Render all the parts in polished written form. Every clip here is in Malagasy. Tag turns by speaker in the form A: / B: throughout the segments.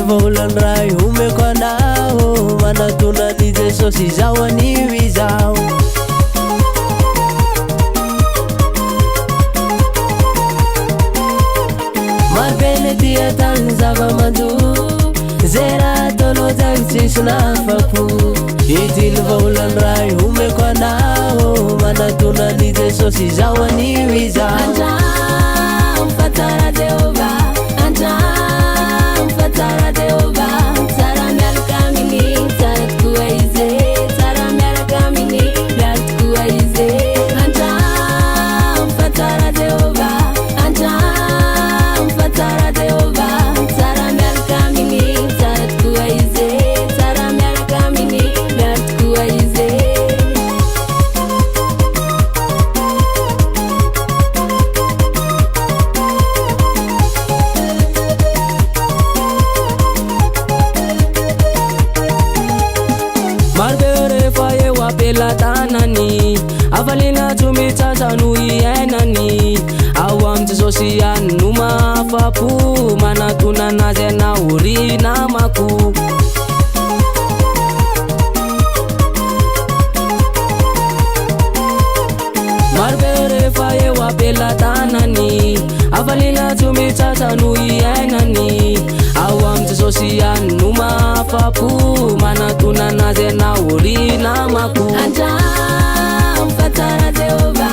A: volan ray omeko anao manatonany Jesosy izao anio izao marbene dia tany zava-manjo zay raha ataonao zany tsisy nafapo itiny volan ray omeko anao manatonany Jesosy izao anio izao
B: Fatara Jehova, Fatara Jehova, Sara miaraka aminy, sara tokoa izy, Sara miaraka aminy, miaraka tokoa izy. Fatara Jehova, Fatara Jehova, Sara miaraka aminy, sara tokoa izy, Sara miaraka aminy, miaraka tokoa izy.
C: Marbere faye wapela tanani Avalina tumitazanu ienani Awam Jesosy numa fapu Manatuna nazena urina maku Marbere faye wapela tanani Avalina tumitazanu ienani Awam Jesosy numa fapu Manatuna nazena urina maku
B: Fatara Jehova,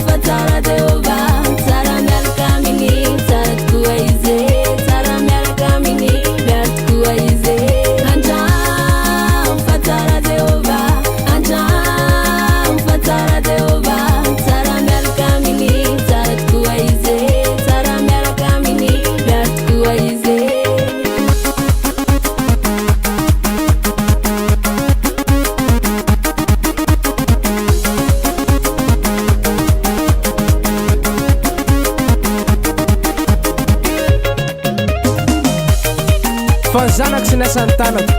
B: Fatara Jehova, Sara miaraka aminy, sara tokoa izy, Sara miaraka aminy, miaraka tokoa izy. Fatara Jehova, Fatara Jehova, Sara miaraka aminy, sara tokoa izy, Sara miaraka aminy, miaraka tokoa izy.
A: fanzanako sy nasany tanako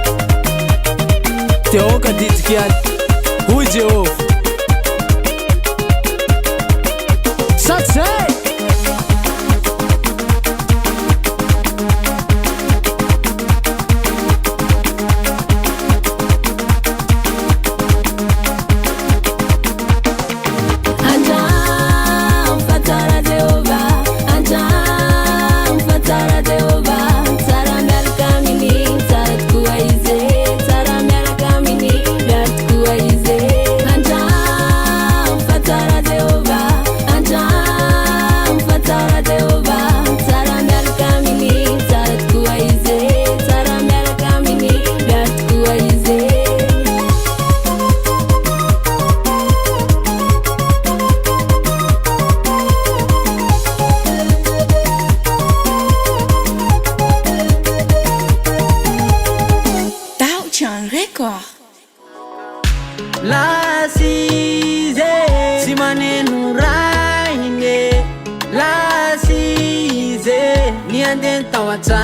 A: teoka ditiky any hoy Jehova satsay
B: Fatara Jehova, Fatara Jehova, Sara miaraka aminy, sara tokoa izy, Sara miaraka aminy, miaraka tokoa izy. Fatara Jehova, Fatara Jehova, Sara miaraka aminy, sara tokoa izy, Sara miaraka aminy, miaraka tokoa izy.
D: Record.
A: Lasize si maneno raine Lasize ni anden tawatsa